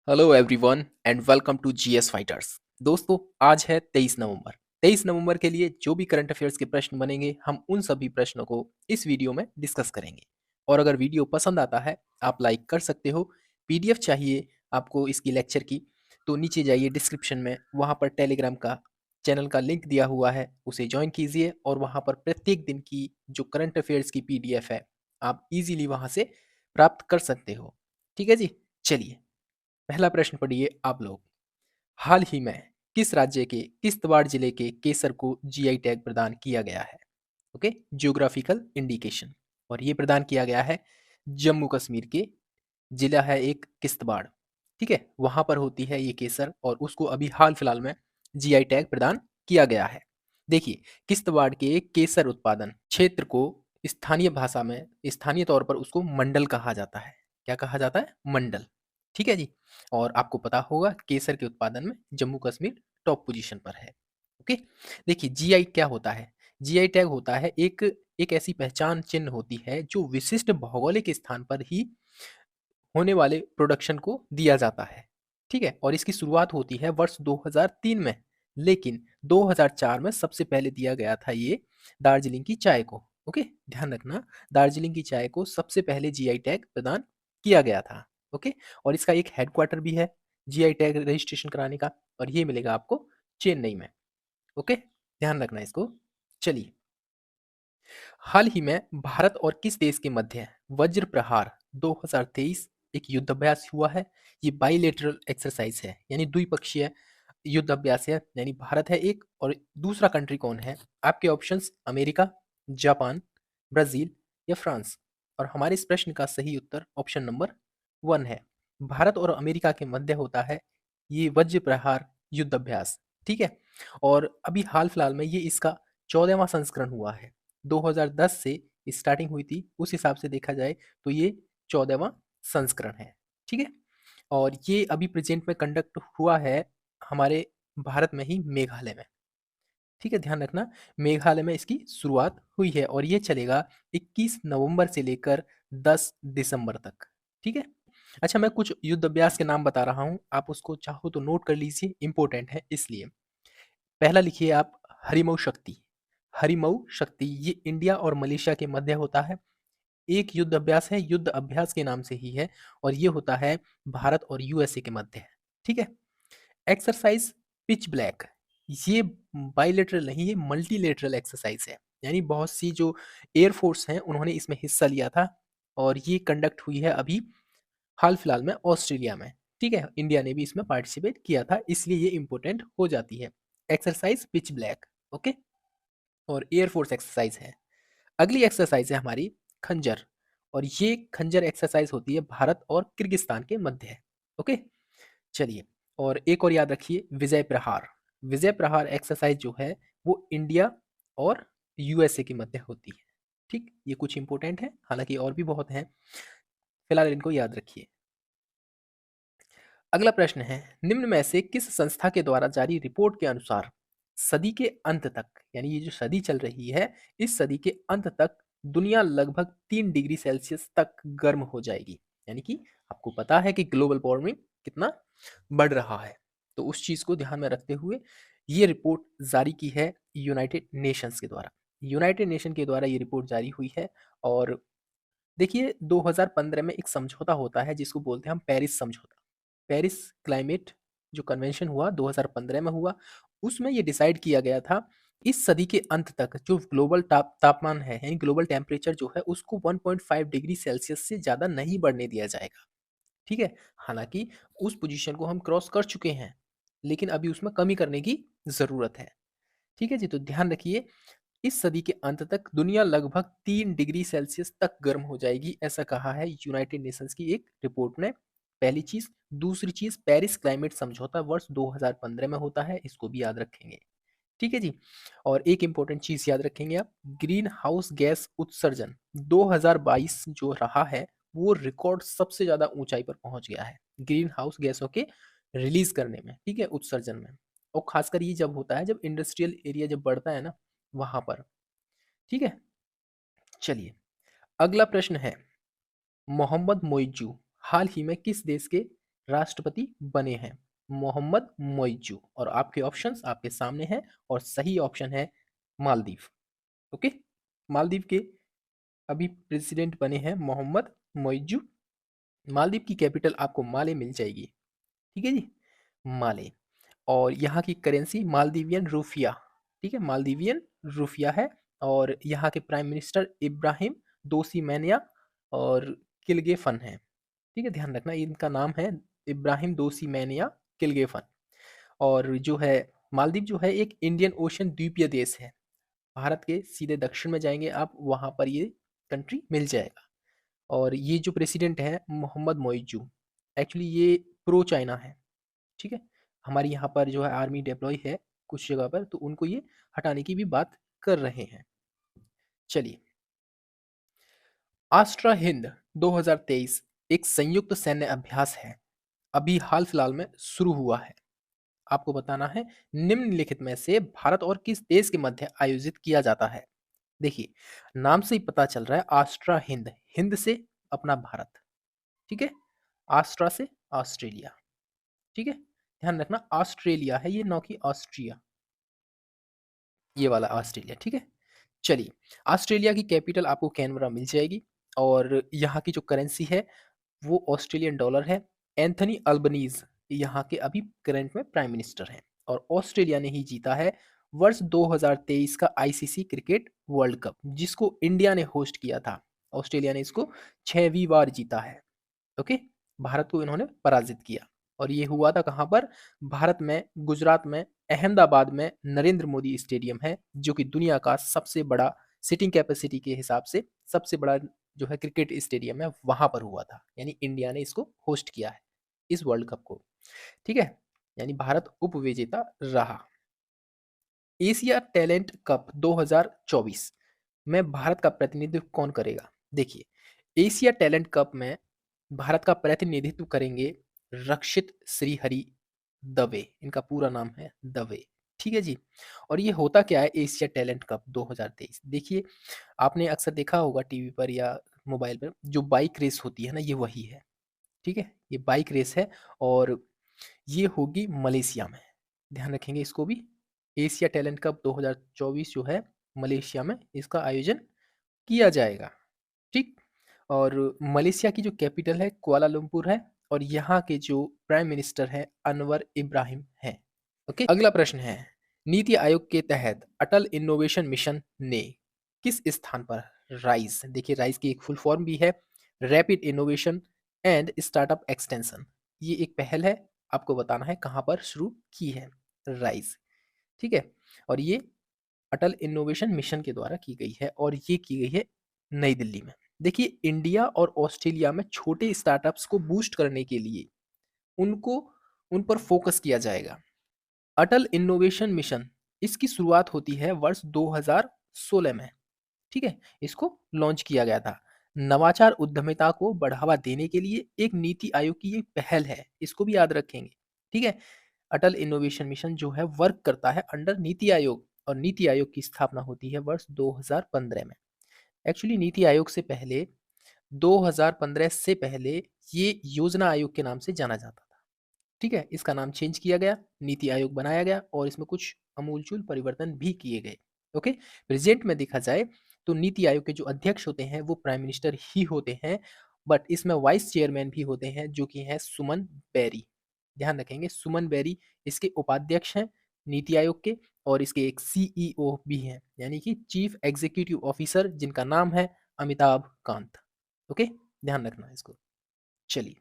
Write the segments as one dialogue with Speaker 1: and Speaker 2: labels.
Speaker 1: Hello everyone and welcome to GS fighters. दोस्तों, आज है 23 नवंबर। 23 नवंबर के लिए जो भी करंट अफेयर्स के प्रश्न बनेंगे, हम उन सभी प्रश्नों को इस वीडियो में डिस्कस करेंगे। और अगर वीडियो पसंद आता है, आप लाइक कर सकते हो। पीडीएफ चाहिए आपको इसकी लेक्चर की, तो नीचे जाइए डिस्क्रिप्शन में, वहाँ पर टेलीग्राम का चैनल का लिंक दिया हुआ है, उसे ज्वाइन कीजिए और वहाँ पर प्रत्येक दिन की जो करंट अफेयर्स की पीडीएफ है, आप इजीली वहाँ से प्राप्त कर सकते हो। ठीक है जी, चलिए पहला प्रश्न पढ़िए आप लोग। हाल ही में किस राज्य के किश्तवाड़ जिले के केसर को जीआई टैग प्रदान किया गया है? Okay, geographical indication. और ये प्रदान किया गया है जम्मू कश्मीर के, जिला है एक किश्तवाड़। ठीक है, वहां पर होती है ये केसर और उसको अभी हाल फिलहाल में जीआई टैग प्रदान किया गया है। देखिए, किश्तवाड़ के केसर उत्पादन क्षेत्र को स्थानीय भाषा में स्थानीय तौर पर उसको मंडल कहा जाता है। क्या कहा जाता है? मंडल। ठीक है जी। और आपको पता होगा केसर के उत्पादन में जम्मू कश्मीर टॉप पोजीशन पर है। ओके, देखिए जीआई क्या होता है? जीआई टैग होता है एक एक ऐसी पहचान चिन्ह होती है जो विशिष्ट भौगोलिक स्थान पर ही होने वाले प्रोडक्शन को दिया जाता है। ठीक है, और इसकी शुरुआत होती है वर्ष 2003 में, लेकिन 2004 में सबसे पहले दिया गया था ये दार्जिलिंग की चाय को। ओके, ध्यान रखना, दार्जिलिंग की चाय को सबसे पहले जीआई टैग प्रदान किया गया था। ओके, और इसका एक हेडक्वार्टर भी है जीआई टैग रजिस्ट्रेशन कराने का, और ये मिलेगा आपको चेन्नई में। ओके, ध्यान रखना इसको। चलिए, हाल ही में भारत और किस देश के मध्य वज्र प्रहार 2023 एक युद्ध अभ्यास हुआ है? ये बाइलेटरल एक्सरसाइज है, यानी द्विपक्षीय युद्ध अभ्यास है। यानी भारत है एक और दूसरा कंट्री कौन है? आपके ऑप्शंस अमेरिका, जापान, ब्राजील या फ्रांस। और हमारे इस प्रश्न का सही उत्तर ऑप्शन नंबर 1 है। भारत और अमेरिका के मध्य होता है ये वज्र प्रहार युद्ध अभ्यास। ठीक है, और अभी हाल फिलहाल में ये इसका 14वां संस्करण हुआ है। 2010 से स्टार्टिंग हुई थी, उस हिसाब से देखा जाए तो ये 14वां संस्करण है। ठीक है, और ये अभी प्रेजेंट में कंडक्ट हुआ है हमारे भारत में ही, मेघालय में। ठीक है, ध्यान रखना, मेघालय में इसकी शुरुआत हुई है और ये चलेगा 21 नवंबर से लेकर 10 दिसंबर तक। ठीक है, अच्छा मैं कुछ युद्ध अभ्यास के नाम बता रहा हूँ, आप उसको चाहो तो नोट कर लीजिए, इंपॉर्टेंट है इसलिए। पहला लिखिए आप, हरिमऊ शक्ति। हरिमऊ शक्ति ये इंडिया और मलेशिया के मध्य होता है। एक युद्ध अभ्यास है, युद्ध अभ्यास के नाम से ही है, और ये होता है भारत और यूएसए के मध्य है। ठीक है, एक्सरसाइज पिच ब्लैक, ये बाइलेटरल नहीं, ये मल्टीलेटरल एक्सरसाइज है। यानी बहुत सी जो एयरफोर्स हैं उन्होंने इसमें हिस्सा लिया था, और ये कंडक्ट हुई है अभी हाल फिलहाल में ऑस्ट्रेलिया में। ठीक है, इंडिया ने भी इसमें पार्टिसिपेट किया था, इसलिए ये इंपॉर्टेंट हो जाती है। Exercise pitch black. ओके, और एयरफोर्स एक्सरसाइज है। अगली एक्सरसाइज है हमारी खंजर, और ये खंजर एक्सरसाइज होती है भारत और किर्गिस्तान के मध्य है। ओके, चलिए, और एक और याद रखिए, विजय प्रहार। विजय प्रहार एक्सरसाइज जो है वो इंडिया और यूएसए के मध्य होती है। ठीक, ये कुछ इंपॉर्टेंट है, हालांकि और भी बहुत हैं, फिलहाल इनको याद रखिए। अगला प्रश्न है, निम्न में से किस संस्था के द्वारा जारी रिपोर्ट के अनुसार सदी के अंत तक, यानी ये जो सदी चल रही है, इस सदी के अंत तक दुनिया लगभग 3 डिग्री सेल्सियस तक गर्म हो जाएगी? यानी कि आपको पता है कि ग्लोबल वार्मिंग कितना बढ़ रहा है, तो उस चीज को ध्यान में रखते हुए ये रिपोर्ट जारी की है यूनाइटेड नेशंस के द्वारा। यूनाइटेड नेशन के द्वारा ये रिपोर्ट जारी हुई है। और देखिए, 2015 में एक समझौता होता है जिसको बोलते हैं हम पेरिस समझौता। पेरिस क्लाइमेट जो कन्वेंशन हुआ 2015 में हुआ, उसमें ये डिसाइड किया गया था इस सदी के अंत तक जो ग्लोबल तापमान है, यानी ग्लोबल टेम्परेचर जो है, उसको 1.5 डिग्री सेल्सियस से ज़्यादा नहीं बढ़ने दिया जाएगा। ठीक है, हालांकि उस पोजीशन को हम क्रॉस कर चुके हैं, लेकिन अभी उसमें कमी करने की ज़रूरत है। ठीक है जी, तो ध्यान रखिए, इस सदी के अंत तक दुनिया लगभग 3 डिग्री सेल्सियस तक गर्म हो जाएगी, ऐसा कहा है यूनाइटेड नेशंस की एक रिपोर्ट में। पहली चीज, दूसरी चीज, पेरिस क्लाइमेट समझौता वर्ष 2015 में होता है, इसको भी याद रखेंगे। ठीक है जी, और एक इंपॉर्टेंट चीज याद रखेंगे आप, ग्रीन हाउस गैस उत्सर्जन 2022 जो रहा है, वो रिकॉर्ड सबसे ज्यादा ऊंचाई पर पहुंच गया है ग्रीन हाउस गैसों के रिलीज करने में। ठीक है, उत्सर्जन में, और खासकर ये जब होता है जब इंडस्ट्रियल एरिया जब बढ़ता है ना, वहां पर। ठीक है, चलिए, अगला प्रश्न है, मोहम्मद मोइजू हाल ही में किस देश के राष्ट्रपति बने हैं? मोहम्मद मोइजू। और आपके ऑप्शंस आपके सामने हैं और सही ऑप्शन है मालदीव। ओके, मालदीव के अभी प्रेसिडेंट बने हैं मोहम्मद मोइजू। मालदीव की कैपिटल आपको माले मिल जाएगी। ठीक है जी, माले। और यहाँ की करेंसी मालदीवियन रुफिया। ठीक है, मालदीवियन रुफिया है। और यहाँ के प्राइम मिनिस्टर इब्राहिम दोसी मैनिया और किलगेफन है। ठीक है, ध्यान रखना इनका नाम है इब्राहिम दोसी मैनिया किलगेफन। और जो है मालदीव जो है एक इंडियन ओशन द्वीपीय देश है। भारत के सीधे दक्षिण में जाएंगे आप, वहाँ पर ये कंट्री मिल जाएगा। और ये जो प्रेसिडेंट है मोहम्मद मोइजू, एक्चुअली ये प्रो चाइना है। ठीक है, हमारे यहाँ पर जो है आर्मी डिप्लॉय है कुछ जगह पर, तो उनको ये हटाने की भी बात कर रहे हैं। चलिए, आस्ट्रा हिंद 2023 एक संयुक्त सैन्य अभ्यास है, अभी हाल फिलहाल में शुरू हुआ है। आपको बताना है निम्नलिखित में से भारत और किस देश के मध्य आयोजित किया जाता है। देखिए, नाम से ही पता चल रहा है आस्ट्रा हिंद, हिंद से अपना भारत। ठीक है, आस्ट्रा से ऑस्ट्रेलिया। ठीक है, ध्यान रखना ऑस्ट्रेलिया है ये, नौ की ऑस्ट्रिया, ये वाला ऑस्ट्रेलिया। ठीक है, चलिए, ऑस्ट्रेलिया की कैपिटल आपको कैनबरा मिल जाएगी। और यहाँ की जो करेंसी है वो ऑस्ट्रेलियन डॉलर है। एंथनी अल्बनीज यहाँ के अभी करंट में प्राइम मिनिस्टर हैं। और ऑस्ट्रेलिया ने ही जीता है वर्ष 2023 का आईसीसी क्रिकेट वर्ल्ड कप, जिसको इंडिया ने होस्ट किया था। ऑस्ट्रेलिया ने इसको 6वीं बार जीता है। ओके, भारत को इन्होंने पराजित किया। और ये हुआ था कहाँ पर? भारत में, गुजरात में, अहमदाबाद में नरेंद्र मोदी स्टेडियम है, जो कि दुनिया का सबसे बड़ा सीटिंग कैपेसिटी के हिसाब से सबसे बड़ा जो है क्रिकेट स्टेडियम है, वहां पर हुआ था। यानी इंडिया ने इसको होस्ट किया है, इस वर्ल्ड कप को। ठीक है, यानी भारत उप विजेता रहा। एशिया टैलेंट कप 2024 में भारत का प्रतिनिधित्व कौन करेगा? देखिए, एशिया टैलेंट कप में भारत का प्रतिनिधित्व करेंगे रक्षित श्रीहरि दवे, इनका पूरा नाम है दवे। ठीक है जी। और ये होता क्या है एशिया टैलेंट कप 2023? देखिए, आपने अक्सर देखा होगा टीवी पर या मोबाइल पर, जो बाइक रेस होती है ना, ये वही है। ठीक है, ये बाइक रेस है और ये होगी मलेशिया में। ध्यान रखेंगे इसको भी। एशिया टैलेंट कप 2024 जो है मलेशिया में इसका आयोजन किया जाएगा। ठीक, और मलेशिया की जो कैपिटल है कुआलालंपुर है। और यहाँ के जो प्राइम मिनिस्टर है अनवर इब्राहिम है। ओके, अगला प्रश्न है, नीति आयोग के तहत अटल इनोवेशन मिशन ने किस स्थान पर राइज, देखिए राइज की एक फुल फॉर्म भी है, rapid innovation and startup extension. ये एक पहल है, आपको बताना है कहाँ पर शुरू की है राइज। ठीक है, और ये अटल इनोवेशन मिशन के द्वारा की गई है और ये की गई है नई दिल्ली में। देखिए, इंडिया और ऑस्ट्रेलिया में छोटे स्टार्टअप्स को बूस्ट करने के लिए उनको उन पर फोकस किया जाएगा। अटल इनोवेशन मिशन, इसकी शुरुआत होती है वर्ष 2016 में। ठीक है, इसको लॉन्च किया गया था। नवाचार उद्यमिता को बढ़ावा देने के लिए एक नीति आयोग की ये पहल है, इसको भी याद रखेंगे। ठीक है, अटल इनोवेशन मिशन जो है वर्क करता है अंडर नीति आयोग, और नीति आयोग की स्थापना होती है वर्ष 2015 में। एक्चुअली नीति आयोग से पहले, 2015 से पहले ये योजना आयोग के नाम से जाना जाता था। ठीक है, इसका नाम चेंज किया गया, नीति आयोग बनाया गया और इसमें कुछ अमूलचूल परिवर्तन भी किए गए। ओके, प्रेजेंट में देखा जाए तो नीति आयोग के जो अध्यक्ष होते हैं वो प्राइम मिनिस्टर ही होते हैं, बट इसमें वाइस चेयरमैन भी होते हैं जो कि हैं सुमन बेरी। ध्यान रखेंगे, सुमन बेरी इसके उपाध्यक्ष हैं नीति आयोग के, और इसके एक सीईओ भी हैं, यानी कि चीफ एग्जीक्यूटिव ऑफिसर, जिनका नाम है अमिताभ कांत। ओके, ध्यान रखना है इसको। चलिए,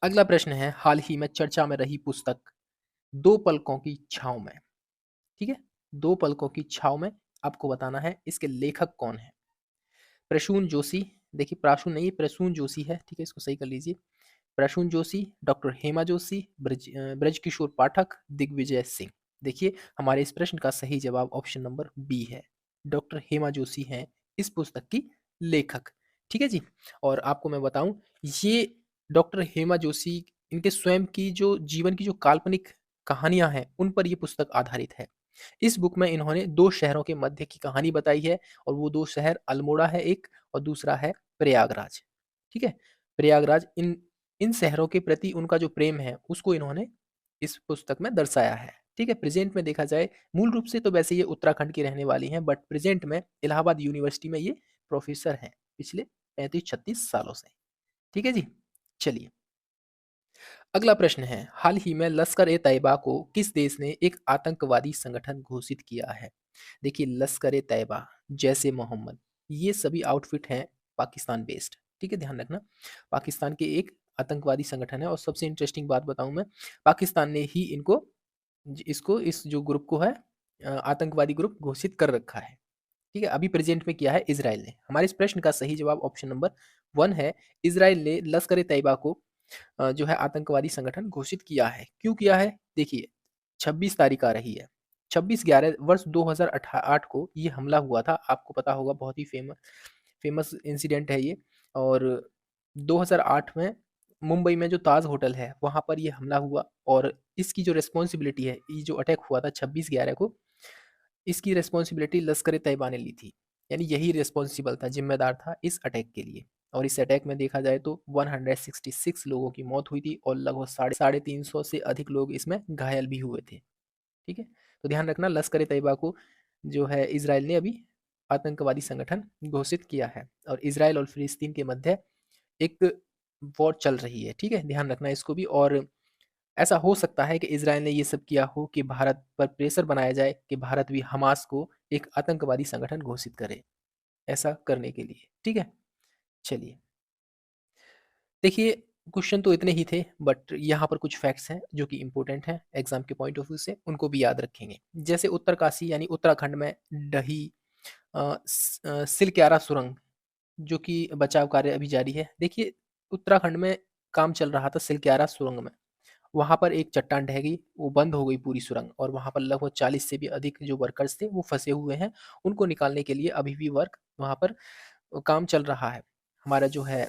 Speaker 1: अगला प्रश्न है, हाल ही में चर्चा में रही पुस्तक दो पलकों की छाव में। ठीक है, दो पलकों की छाव में, आपको बताना है इसके लेखक कौन है। प्रसून जोशी, देखिए प्रासून नहीं प्रसून जोशी है। ठीक है, इसको सही कर लीजिए। प्रसून जोशी, डॉक्टर हेमा जोशी, ब्रजकिशोर पाठक, दिग्विजय सिंह। देखिए, हमारे इस प्रश्न का सही जवाब ऑप्शन नंबर बी है, डॉक्टर हेमा जोशी हैं इस पुस्तक की लेखक। ठीक है जी। और आपको मैं बताऊं, ये डॉक्टर हेमा जोशी, इनके स्वयं की जो जीवन की जो काल्पनिक कहानियां हैं उन पर यह पुस्तक आधारित है। इस बुक में इन्होंने दो शहरों के मध्य की कहानी बताई है, और वो दो शहर अल्मोड़ा है एक, और दूसरा है प्रयागराज। ठीक है, प्रयागराज, इन इन शहरों के प्रति उनका जो प्रेम है उसको इन्होंने इस पुस्तक में दर्शाया है। ठीक है, प्रेजेंट में देखा जाए मूल रूप से तो वैसे ये उत्तराखंड की रहने वाली हैं, बट प्रेजेंट में इलाहाबाद यूनिवर्सिटी में ये प्रोफेसर हैं पिछले 35-36 सालों से। ठीक है जी, चलिए अगला प्रश्न है, हाल ही में लश्कर ए तैयबा को किस देश ने एक आतंकवादी संगठन घोषित किया है? देखिए लश्कर ए तैयबा, जैसे मोहम्मद, ये सभी आउटफिट हैं पाकिस्तान बेस्ड। ठीक है, ध्यान रखना पाकिस्तान के एक आतंकवादी संगठन है। और सबसे इंटरेस्टिंग बात बताऊं मैं, पाकिस्तान ने ही इनको इसको इस जो ग्रुप को है आतंकवादी ग्रुप घोषित कर रखा है। ठीक है, अभी प्रेजेंट में किया है इजराइल ने। हमारे इस प्रश्न का सही जवाब ऑप्शन नंबर 1 है। इजराइल ने लश्कर ए तैयबा को जो है आतंकवादी संगठन घोषित किया है। क्यों किया है? देखिए 26 तारीख आ रही है, 26/11 वर्ष 2008 को ये हमला हुआ था। आपको पता होगा, बहुत ही फेमस इंसिडेंट है ये। और 2008 में मुंबई में जो ताज होटल है वहां पर ये हमला हुआ, और इसकी जो रिस्पॉन्सिबिलिटी है, ये जो अटैक हुआ था 26/11 को, इसकी रिस्पॉन्सिबिलिटी लश्कर ए तैयबा ने ली थी। यानी यही रिस्पॉन्सिबल था, जिम्मेदार था इस अटैक के लिए। और इस अटैक में देखा जाए तो 166 लोगों की मौत हुई थी और लगभग साढ़े 300 से अधिक लोग इसमें घायल भी हुए थे। ठीक है, तो ध्यान रखना लश्कर ए तैयबा को जो है इसराइल ने अभी आतंकवादी संगठन घोषित किया है। और इसराइल और फिलिस्तीन के मध्य एक वॉर चल रही है। ठीक है, ध्यान रखना इसको भी। और ऐसा हो सकता है कि इजराइल ने ये सब किया हो कि भारत पर प्रेशर बनाया जाए कि भारत भी हमास को एक आतंकवादी संगठन घोषित करे, ऐसा करने के लिए। ठीक है, चलिए देखिए क्वेश्चन तो इतने ही थे, बट यहाँ पर कुछ फैक्ट्स हैं जो कि इंपॉर्टेंट हैं एग्जाम के पॉइंट ऑफ व्यू से, उनको भी याद रखेंगे। जैसे उत्तरकाशी यानी उत्तराखंड में डही सिलक्यारा सुरंग, जो कि बचाव कार्य अभी जारी है। देखिए उत्तराखंड में काम चल रहा था सिलक्यारा सुरंग में। वहाँ पर एक चट्टान ढह गई, वो बंद हो गई पूरी सुरंग, और वहाँ पर लगभग 40 से भी अधिक जो वर्कर्स थे वो फंसे हुए हैं। उनको निकालने के लिए अभी भी वर्क वहाँ पर काम चल रहा है। हमारा जो है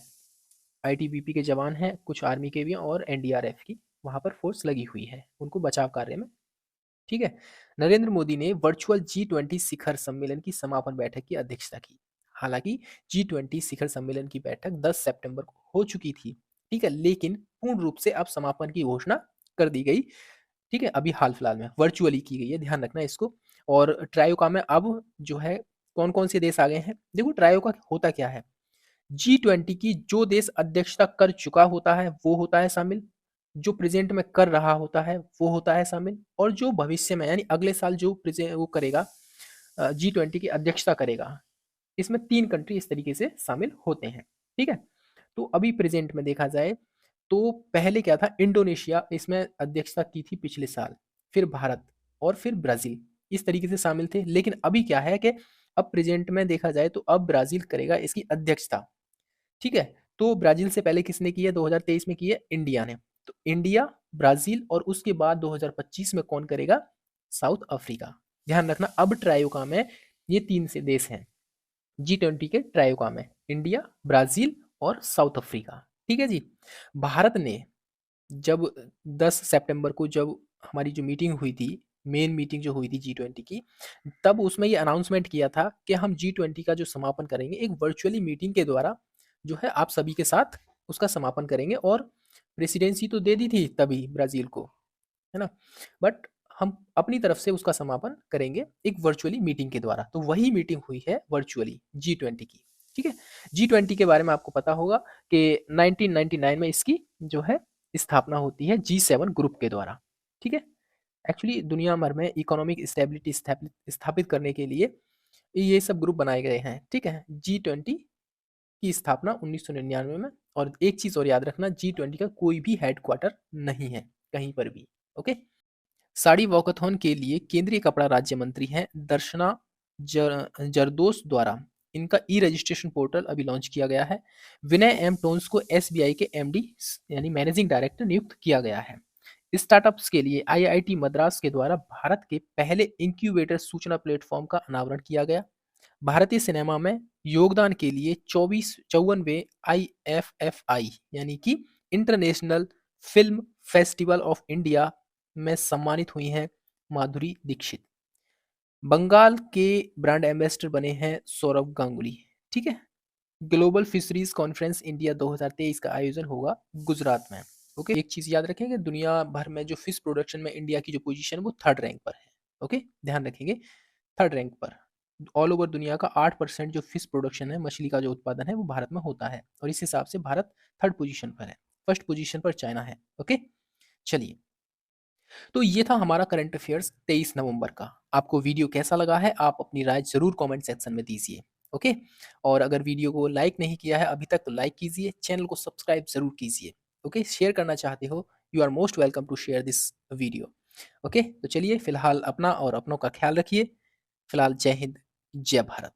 Speaker 1: आईटीबीपी के जवान हैं, कुछ आर्मी के भी और एनडीआरएफ की वहाँ पर फोर्स लगी हुई है उनको बचाव कार्य में। ठीक है, नरेंद्र मोदी ने वर्चुअल G20 शिखर सम्मेलन की समापन बैठक की अध्यक्षता की। हालांकि G20 शिखर सम्मेलन की बैठक 10 सितंबर को हो चुकी थी। ठीक है, लेकिन पूर्ण रूप से अब समापन की घोषणा कर दी गई। ठीक है, अभी हाल फिलहाल में वर्चुअली की गई है, ध्यान रखना इसको। और ट्रायोका में अब जो है कौन कौन से देश आ गए हैं? देखो ट्रायोका होता क्या है, G20 की जो देश अध्यक्षता कर चुका होता है वो होता है शामिल, जो प्रेजेंट में कर रहा होता है वो होता है शामिल, और जो भविष्य में यानी अगले साल जो वो करेगा G20 की अध्यक्षता करेगा। इसमें 3 कंट्री इस तरीके से शामिल होते हैं। ठीक है, तो अभी प्रेजेंट में देखा जाए तो पहले क्या था, इंडोनेशिया इसमें अध्यक्षता की थी पिछले साल, फिर भारत और फिर ब्राजील इस तरीके से शामिल थे। लेकिन अभी क्या है कि अब प्रेजेंट में देखा जाए तो अब ब्राजील करेगा इसकी अध्यक्षता। ठीक है, तो ब्राजील से पहले किसने की है? 2023 में की है इंडिया ने। तो इंडिया, ब्राजील और उसके बाद 2025 में कौन करेगा? South Africa. ध्यान रखना अब ट्रायोका में ये 3 से देश हैं G20 के ट्रायोका में, इंडिया, ब्राजील और साउथ अफ्रीका। ठीक है जी, भारत ने जब 10 सितंबर को जब हमारी जो मीटिंग हुई थी, मेन मीटिंग जो हुई थी G20 की, तब उसमें ये अनाउंसमेंट किया था कि हम G20 का जो समापन करेंगे एक वर्चुअली मीटिंग के द्वारा जो है आप सभी के साथ उसका समापन करेंगे। और प्रेसिडेंसी तो दे दी थी तभी ब्राज़ील को, है ना? बट हम अपनी तरफ से उसका समापन करेंगे एक वर्चुअली मीटिंग के द्वारा। तो वही मीटिंग हुई है वर्चुअली G20 की। ठीक है, G20 के बारे में आपको पता होगा कि 1999 में इसकी जो है स्थापना होती है G7 ग्रुप के द्वारा। ठीक है, एक्चुअली दुनिया भर में इकोनॉमिक स्टेबिलिटी स्थापित स्थापित करने के लिए ये सब ग्रुप बनाए गए हैं। ठीक है, G20 की स्थापना 1999 में। और एक चीज और याद रखना, G20 का कोई भी हेडक्वार्टर नहीं है कहीं पर भी। ओके, साड़ी वॉकथॉन के लिए केंद्रीय कपड़ा राज्य मंत्री हैं दर्शना जरदोश द्वारा इनका ई रजिस्ट्रेशन पोर्टल अभी लॉन्च किया गया है। विनय एम टोन्स को एसबीआई के एमडी यानी मैनेजिंग डायरेक्टर नियुक्त किया गया है। स्टार्टअप्स के लिए आईआईटी मद्रास के द्वारा भारत के पहले इंक्यूबेटर सूचना प्लेटफॉर्म का अनावरण किया गया। भारतीय सिनेमा में योगदान के लिए 54वें IFFI यानी कि international film festival of India में सम्मानित हुई हैं माधुरी दीक्षित। बंगाल के ब्रांड एम्बेसडर बने हैं सौरव गांगुली। ठीक है, ग्लोबल फिशरीज कॉन्फ्रेंस इंडिया 2023 का आयोजन होगा गुजरात में। ओके, एक चीज याद रखेंगे, दुनिया भर में जो फिश प्रोडक्शन में इंडिया की जो पोजीशन है वो थर्ड रैंक पर है। ओके, ध्यान रखेंगे, थर्ड रैंक पर। ऑल ओवर दुनिया का 8% जो फिश प्रोडक्शन है, मछली का जो उत्पादन है वो भारत में होता है, और इस हिसाब से भारत थर्ड पोजीशन पर है। फर्स्ट पोजीशन पर चाइना है। ओके, चलिए, तो ये था हमारा करंट अफेयर्स 23 नवंबर का। आपको वीडियो कैसा लगा है, आप अपनी राय जरूर कमेंट सेक्शन में दीजिए। ओके, और अगर वीडियो को लाइक नहीं किया है अभी तक तो लाइक कीजिए, चैनल को सब्सक्राइब जरूर कीजिए। ओके, शेयर करना चाहते हो, you are most welcome to share this video. Okay, तो चलिए फिलहाल अपना और अपनों का ख्याल रखिए। फिलहाल जय हिंद, जय भारत।